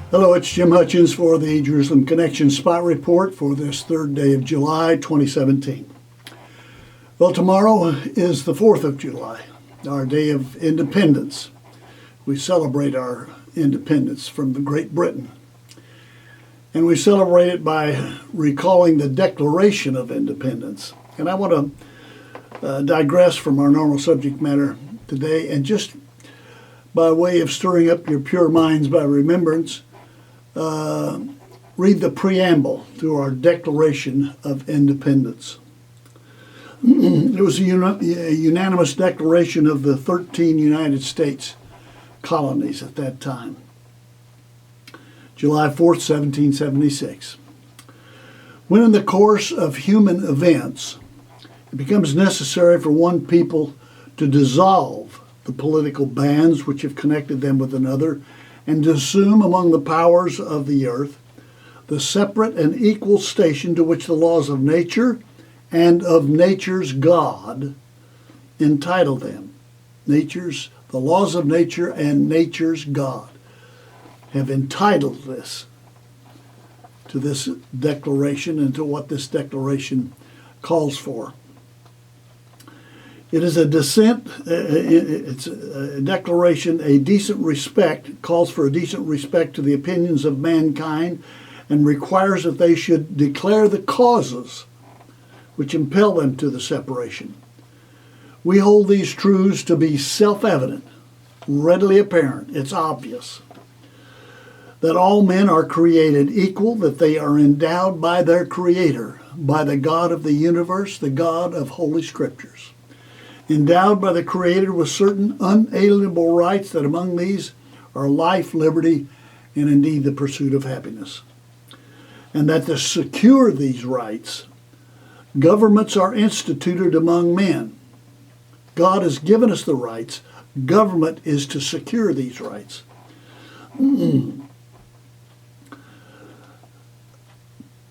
Hello, it's Jim Hutchins for the Jerusalem Connection Spot Report for this third day of July 2017. Well, tomorrow is the 4th of July, our day of independence. We celebrate our independence from Great Britain. And we celebrate it by recalling the Declaration of Independence. And I want to digress from our normal subject matter today and just by way of stirring up your pure minds by remembrance, read the preamble to our Declaration of Independence. It was a unanimous declaration of the 13 United States colonies at that time. July 4th, 1776. When in the course of human events, it becomes necessary for one people to dissolve the political bands which have connected them with another, and to assume among the powers of the earth the separate and equal station to which the laws of nature and of nature's God entitle them. The laws of nature and nature's God have entitled this to this declaration and to what this declaration calls for. It is a it's a declaration, a decent respect, calls for a decent respect to the opinions of mankind and requires that they should declare the causes which impel them to the separation. We hold these truths to be self-evident, readily apparent, it's obvious, that all men are created equal, that they are endowed by their Creator, by the God of the universe, the God of Holy Scriptures, endowed by the Creator with certain unalienable rights, that among these are life, liberty, and indeed the pursuit of happiness. And that to secure these rights, governments are instituted among men. God has given us the rights. Government is to secure these rights.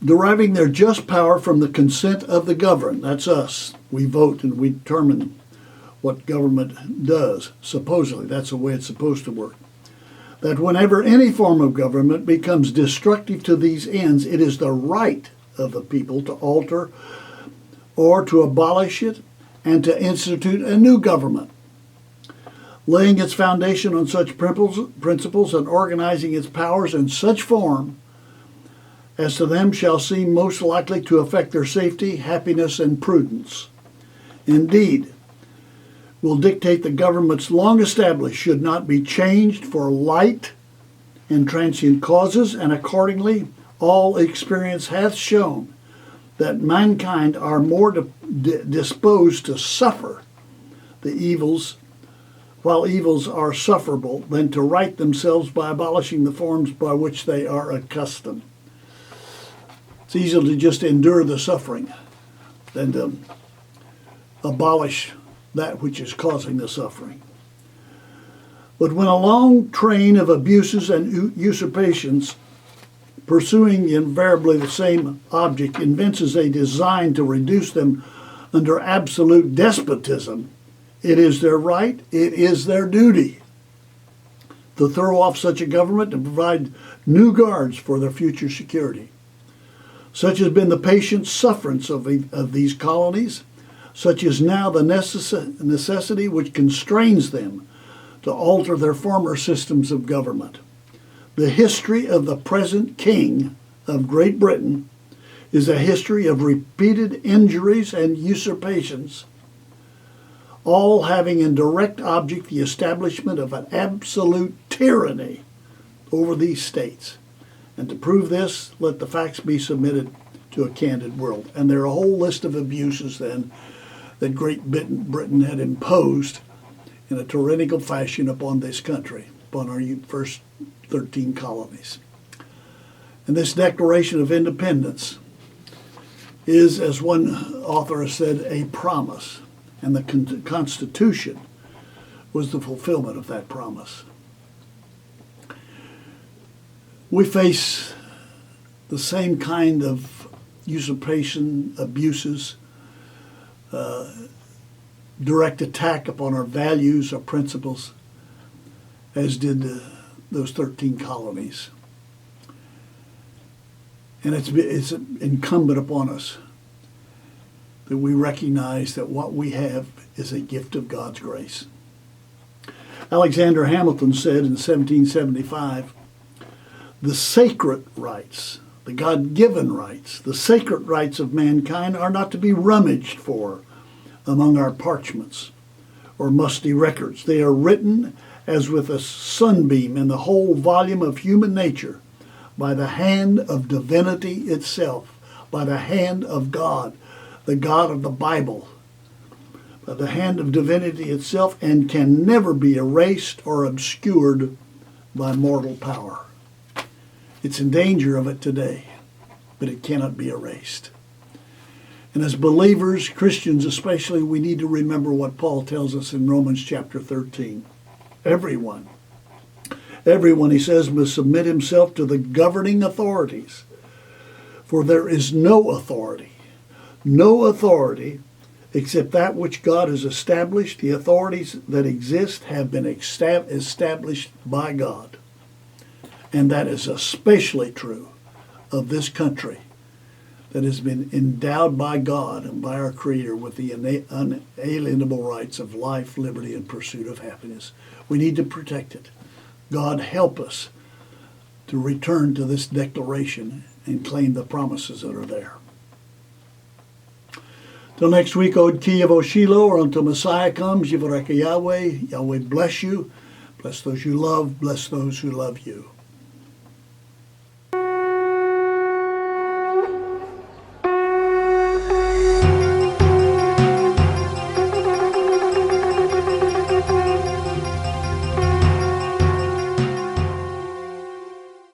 Deriving their just power from the consent of the governed. That's us. We vote and we determine what government does. Supposedly, that's the way it's supposed to work. That whenever any form of government becomes destructive to these ends, it is the right of the people to alter or to abolish it and to institute a new government, laying its foundation on such principles and organizing its powers in such form as to them shall seem most likely to affect their safety, happiness, and prudence. Indeed, will dictate the governments long established should not be changed for light and transient causes, and accordingly all experience hath shown that mankind are more disposed to suffer the evils, while evils are sufferable, than to right themselves by abolishing the forms by which they are accustomed. It's easier to just endure the suffering than to abolish that which is causing the suffering. But when a long train of abuses and usurpations, pursuing invariably the same object, evinces a design to reduce them under absolute despotism, it is their right, it is their duty to throw off such a government and provide new guards for their future security. Such has been the patient sufferance of these colonies. Such is now the necessity which constrains them to alter their former systems of government. The history of the present King of Great Britain is a history of repeated injuries and usurpations, all having in direct object the establishment of an absolute tyranny over these states. And to prove this, let the facts be submitted to a candid world. And there are a whole list of abuses then that Great Britain had imposed in a tyrannical fashion upon this country, upon our first 13 colonies. And this Declaration of Independence is, as one author has said, a promise. And the Constitution was the fulfillment of that promise. We face the same kind of usurpation, abuses, direct attack upon our values, our principles, as did those 13 colonies. And it's incumbent upon us that we recognize that what we have is a gift of God's grace. Alexander Hamilton said in 1775, the sacred rights, the God-given rights, the sacred rights of mankind are not to be rummaged for among our parchments or musty records. They are written as with a sunbeam in the whole volume of human nature by the hand of divinity itself, by the hand of God, the God of the Bible, by the hand of divinity itself, and can never be erased or obscured by mortal power. It's in danger of it today, but it cannot be erased. And as believers, Christians especially, we need to remember what Paul tells us in Romans chapter 13. Everyone, he says, must submit himself to the governing authorities. For there is no authority except that which God has established. The authorities that exist have been established by God. And that is especially true of this country that has been endowed by God and by our Creator with the unalienable rights of life, liberty, and pursuit of happiness. We need to protect it. God help us to return to this declaration and claim the promises that are there. Till next week, Od Kiev O Shiloh, or until Messiah comes, Yivareka Yahweh. Yahweh bless you. Bless those you love. Bless those who love you.